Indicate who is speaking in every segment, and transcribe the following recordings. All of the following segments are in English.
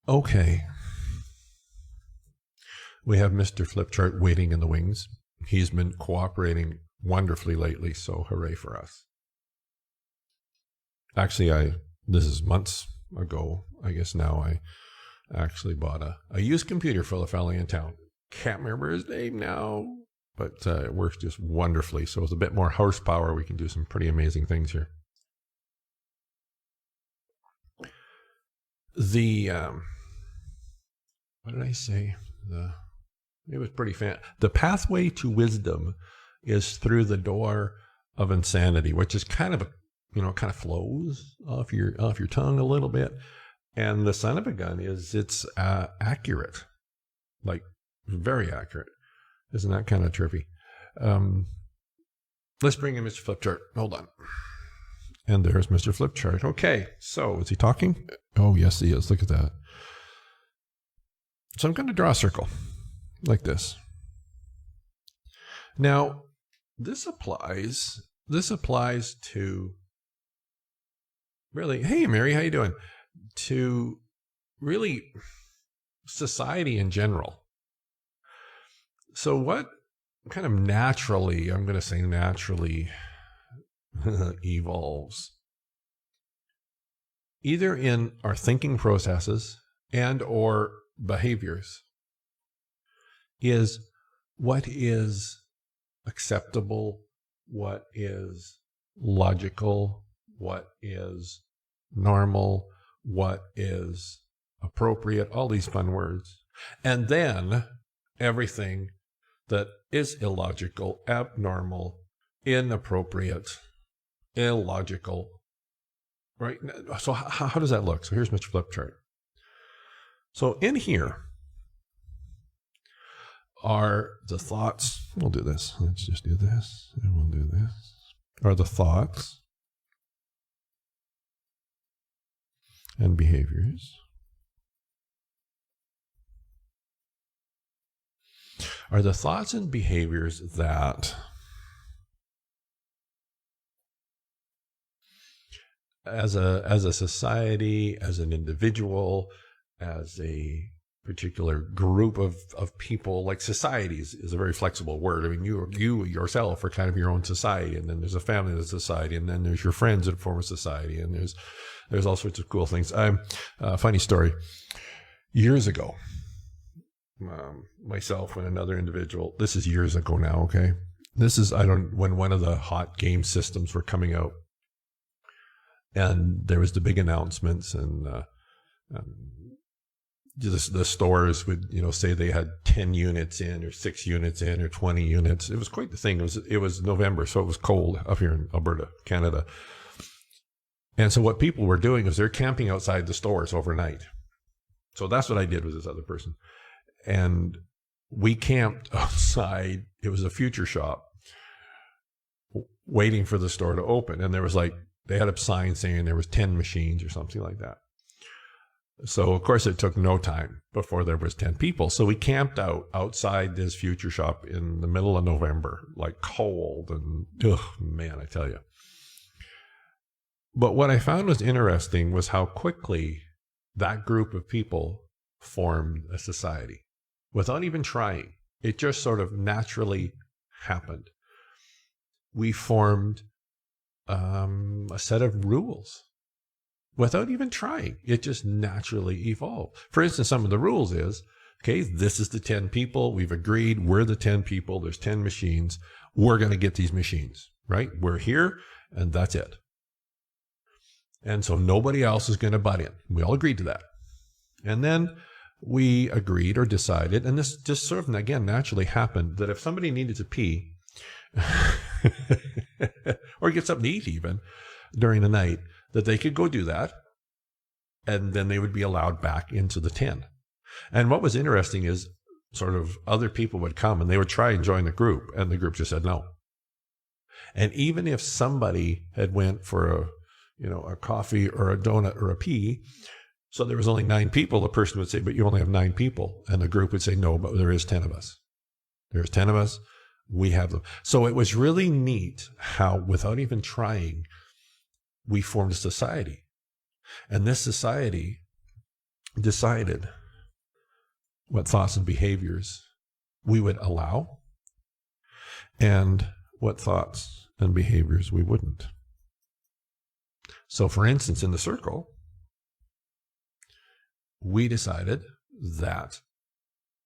Speaker 1: Okay. We have Mr. Flipchart waiting in the wings. He's been cooperating wonderfully lately, so hooray for us. Actually, this is months ago, I guess now, I actually bought a used computer for the fellow in town. Can't remember his name now, but it works just wonderfully. So with a bit more horsepower, we can do some pretty amazing things here. What did I say? It was pretty fan. The pathway to wisdom is through the door of insanity, which is kind of kind of flows off your tongue a little bit. And the son of a gun is it's accurate, like very accurate. Isn't that kind of trippy? Let's bring in Mr. Flipchart. Hold on. And there's Mr. Flipchart. Okay, so is he talking? Oh, yes, he is. Look at that. So I'm going to draw a circle like this. Now, this applies to really, hey, Mary, how you doing? To really society in general. So what kind of naturally, I'm going to say naturally, evolves either in our thinking processes and or behaviors is what is acceptable, what is logical, what is normal, what is appropriate, all these fun words. And then everything that is illogical, abnormal, inappropriate, illogical, right? So how does that look? So here's Mr. Flipchart. So in here are the thoughts. We'll do this. Let's just do this. And we'll do this. Are the thoughts and behaviors. Are the thoughts and behaviors that as a society, as an individual, as a particular group of people, like societies is a very flexible word. I mean, you yourself are kind of your own society, and then there's a family that's a society, and then there's your friends that form a society, and there's all sorts of cool things. Funny story. Years ago, myself and another individual, this is years ago now, okay? This is, when one of the hot game systems were coming out, and there was the big announcements, and the stores would, say they had 10 units in or 6 units in or 20 units. It was quite the thing. It was November, so it was cold up here in Alberta, Canada. And so what people were doing is they're camping outside the stores overnight. So that's what I did with this other person. And we camped outside. It was a future shop waiting for the store to open. And there was they had a sign saying there was 10 machines or something like that. So, of course, it took no time before there was 10 people. So we camped outside this future shop in the middle of November, like cold and, man, I tell you. But what I found was interesting was how quickly that group of people formed a society without even trying. It just sort of naturally happened. We formed a set of rules. Without even trying, it just naturally evolved. For instance, some of the rules is, okay, this is the 10 people. We've agreed we're the 10 people. There's 10 machines. We're going to get these machines, right? We're here, and that's it. And so nobody else is going to butt in. We all agreed to that. And then we agreed or decided, and this just sort of, again, naturally happened, that if somebody needed to pee or get something to eat even during the night, that they could go do that, and then they would be allowed back into the 10. And what was interesting is sort of other people would come and they would try and join the group, and the group just said no. And even if somebody had went for a coffee or a donut or a pee, so there was only 9 people, the person would say, but you only have 9 people. And the group would say, no, but there is 10 of us. There's 10 of us. We have them. So it was really neat how, without even trying, we formed a society. And this society decided what thoughts and behaviors we would allow and what thoughts and behaviors we wouldn't. So, for instance, in the circle, we decided that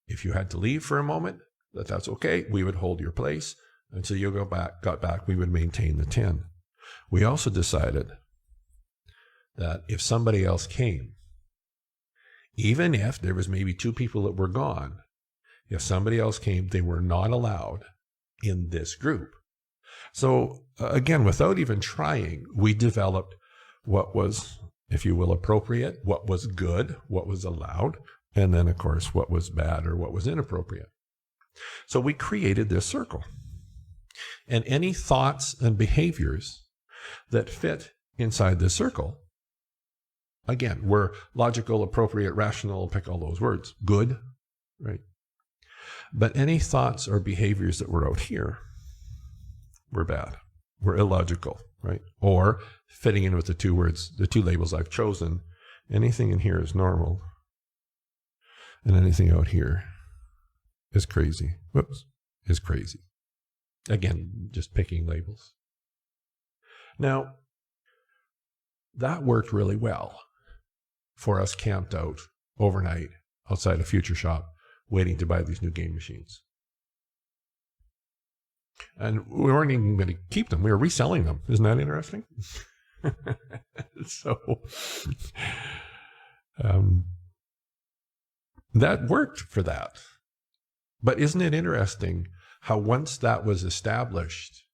Speaker 1: if you had to leave for a moment, that's okay. We would hold your place until you got back. We would maintain the 10. We also decided that if somebody else came, even if there was maybe 2 people that were gone, if somebody else came, they were not allowed in this group. So again, without even trying, we developed what was, if you will, appropriate, what was good, what was allowed, and then, of course, what was bad or what was inappropriate. So we created this circle. And any thoughts and behaviors that fit inside this circle, again, were logical, appropriate, rational, pick all those words, good, right? But any thoughts or behaviors that were out here were bad, were illogical, right? Or fitting in with the 2 words, the 2 labels I've chosen, anything in here is normal, and anything out here is crazy. Whoops, is crazy. Again, just picking labels. Now, that worked really well for us camped out overnight outside a Future Shop waiting to buy these new game machines. And we weren't even going to keep them. We were reselling them. Isn't that interesting? So that worked for that. But isn't it interesting how once that was established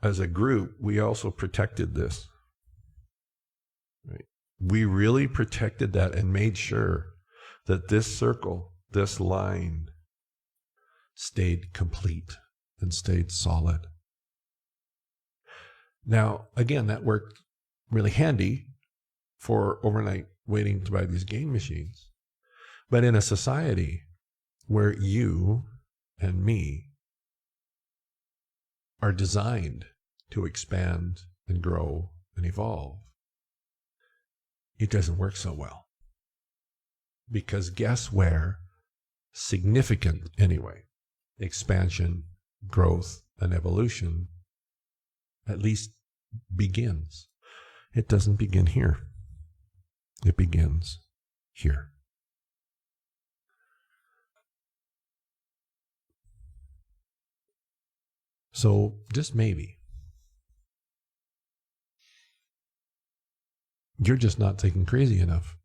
Speaker 1: as a group, we also protected this? Right? We really protected that and made sure that this circle, this line, stayed complete and stayed solid. Now, again, that worked really handy for overnight waiting to buy these game machines. But in a society where you and me are designed to expand and grow and evolve, it doesn't work so well. Because guess where significant, anyway, expansion, growth, and evolution at least begins? It doesn't begin here. It begins here. So just maybe, you're just not thinking crazy enough.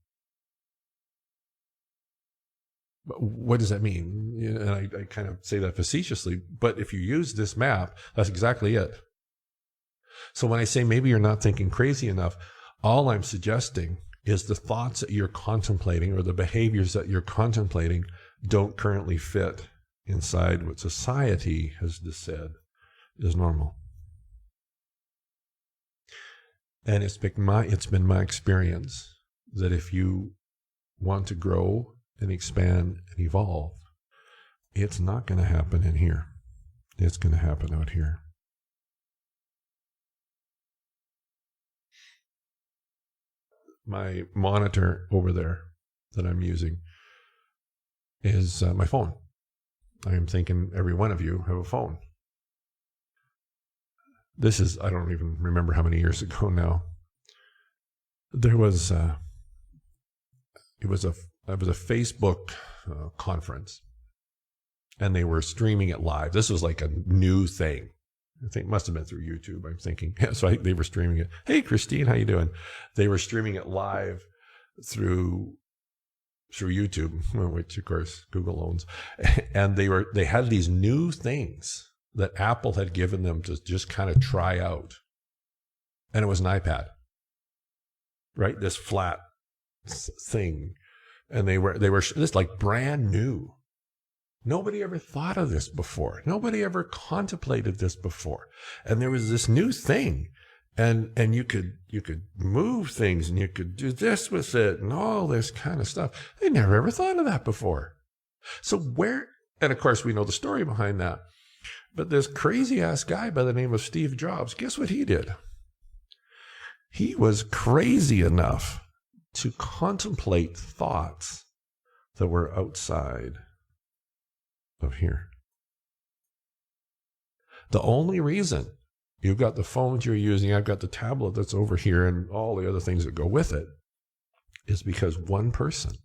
Speaker 1: But what does that mean? And I kind of say that facetiously, but if you use this map, that's exactly it. So when I say maybe you're not thinking crazy enough, all I'm suggesting is the thoughts that you're contemplating or the behaviors that you're contemplating don't currently fit inside what society has just said is normal. And it's been my experience that if you want to grow and expand and evolve, it's not going to happen in here. It's going to happen out here. My monitor over there that I'm using is my phone. I am thinking every one of you have a phone. This is, I don't even remember how many years ago now. There was, it was a Facebook conference, and they were streaming it live. This was like a new thing. I think it must have been through YouTube, I'm thinking. So they were streaming it. Hey, Christine, how you doing? They were streaming it live through YouTube, which of course Google owns. And they had these new things that Apple had given them to just kind of try out. And it was an iPad, right? This flat thing. And they were this like brand new. Nobody ever thought of this before. Nobody ever contemplated this before. And there was this new thing. And you could move things and you could do this with it and all this kind of stuff. They never ever thought of that before. So and of course we know the story behind that. But this crazy ass guy by the name of Steve Jobs, guess what he did? He was crazy enough to contemplate thoughts that were outside of here. The only reason you've got the phones you're using, I've got the tablet that's over here, and all the other things that go with it, is because one person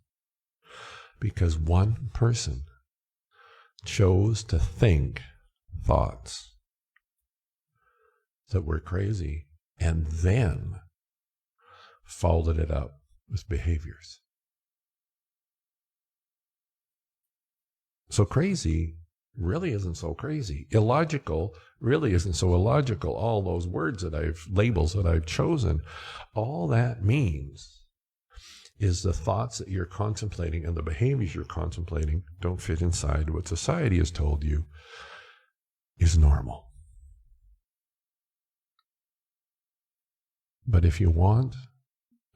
Speaker 1: chose to think thoughts that were crazy and then followed it up with behaviors. So crazy really isn't so crazy. Illogical really isn't so illogical. All those words labels that I've chosen, all that means is the thoughts that you're contemplating and the behaviors you're contemplating don't fit inside what society has told you is normal. But if you want,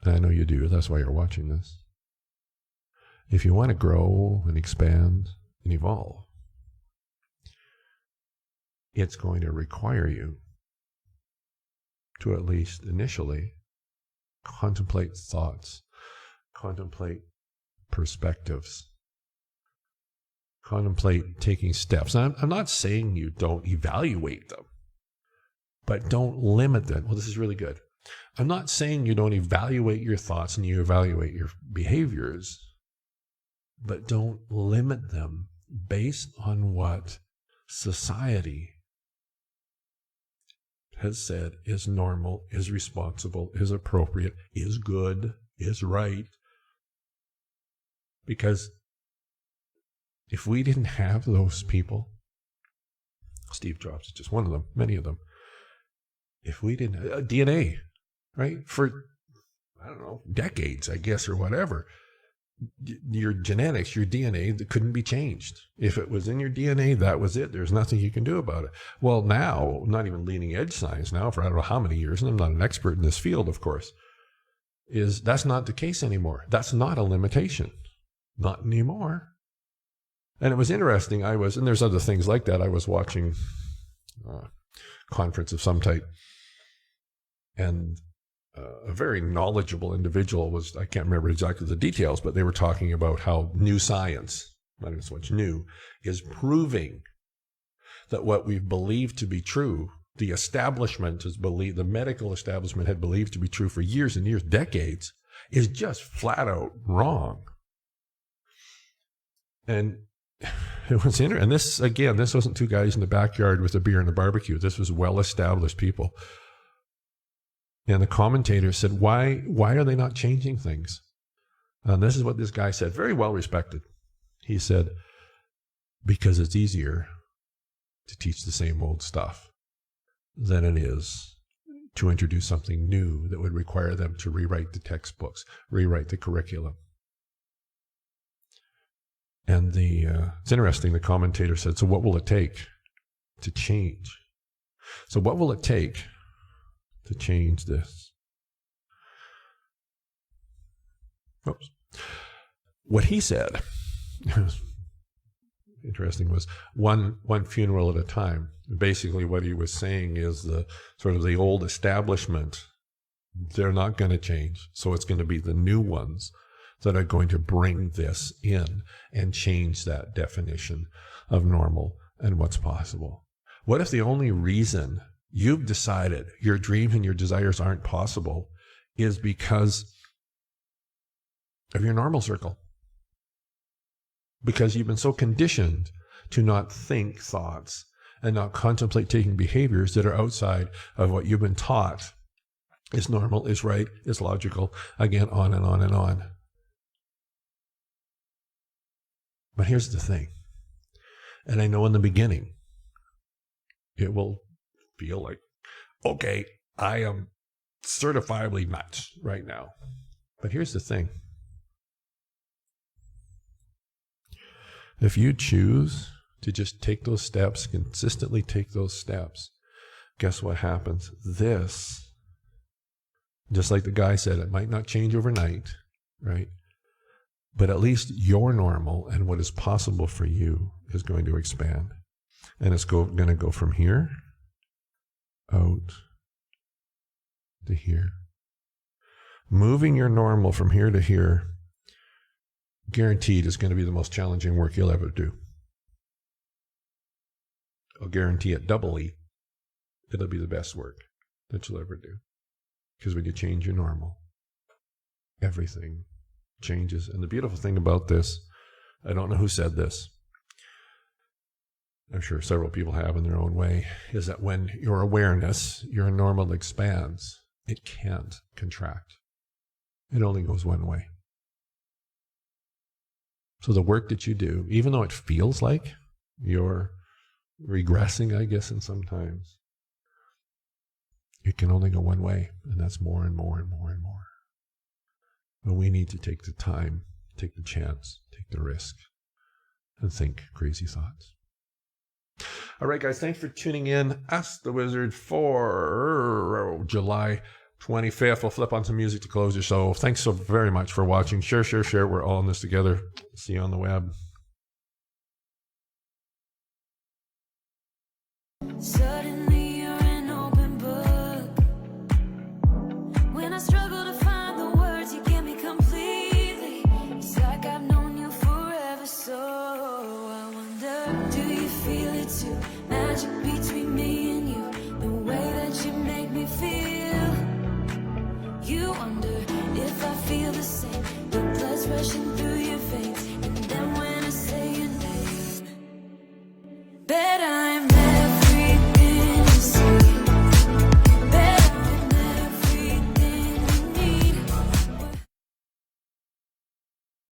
Speaker 1: and I know you do, that's why you're watching this, if you want to grow and expand and evolve, it's going to require you to, at least initially, contemplate thoughts, contemplate perspectives, contemplate taking steps. And I'm not saying you don't evaluate them, but don't limit them. Well, this is really good. I'm not saying you don't evaluate your thoughts and you evaluate your behaviors, but don't limit them based on what society has said is normal, is responsible, is appropriate, is good, is right. Because if we didn't have those people, Steve Jobs is just one of them, many of them. If we didn't, DNA, right? For, I don't know, decades, I guess, or whatever. Your genetics, your DNA, that couldn't be changed. If it was in your DNA, that was it. There's nothing you can do about it. Well, now, not even leading edge science now for I don't know how many years, and I'm not an expert in this field, of course, is that's not the case anymore. That's not a limitation. Not anymore. And it was interesting. And there's other things like that. I was watching a conference of some type, and a very knowledgeable individual I can't remember exactly the details, but they were talking about how new science, not even so much new, is proving that what we've believed to be true, the medical establishment had believed to be true for years and years, decades, is just flat out wrong. And it was interesting. And this wasn't two guys in the backyard with a beer and a barbecue. This was well-established people. And the commentator said, why are they not changing things? And this is what this guy said, very well respected. He said, because it's easier to teach the same old stuff than it is to introduce something new that would require them to rewrite the textbooks, rewrite the curriculum. And it's interesting, the commentator said, so what will it take to change? So what will it take to change this? Oops. What he said, interesting, was one funeral at a time. Basically what he was saying is the sort of the old establishment, they're not going to change. So it's going to be the new ones that are going to bring this in and change that definition of normal and what's possible. What if the only reason you've decided your dreams and your desires aren't possible is because of your normal circle? Because you've been so conditioned to not think thoughts and not contemplate taking behaviors that are outside of what you've been taught is normal, is right, is logical, again, on and on and on. But here's the thing, and I know in the beginning, it will feel like, okay, I am certifiably nuts right now. But here's the thing. If you choose to just take those steps, consistently take those steps, guess what happens? This, just like the guy said, it might not change overnight, right? But at least your normal and what is possible for you is going to expand. And it's going to go from here out to here. Moving your normal from here to here, guaranteed, is going to be the most challenging work you'll ever do. I'll guarantee it doubly. It'll be the best work that you'll ever do. Because when you change your normal, everything changes. And the beautiful thing about this, I don't know who said this, I'm sure several people have in their own way, is that when your awareness, your normal expands, it can't contract. It only goes one way. So the work that you do, even though it feels like you're regressing, I guess, in sometimes, it can only go one way, and that's more and more and more and more. But we need to take the time, take the chance, take the risk, and think crazy thoughts. All right, guys, thanks for tuning in. Ask the Wizard for July 25th. We'll flip on some music to close the show. Thanks so very much for watching. Share. We're all in this together. See you on the web.
Speaker 2: Suddenly you're an open book. When I struggle to find the words, you get me completely. It's like I've known you forever, so I wonder, do you feel it too? Magic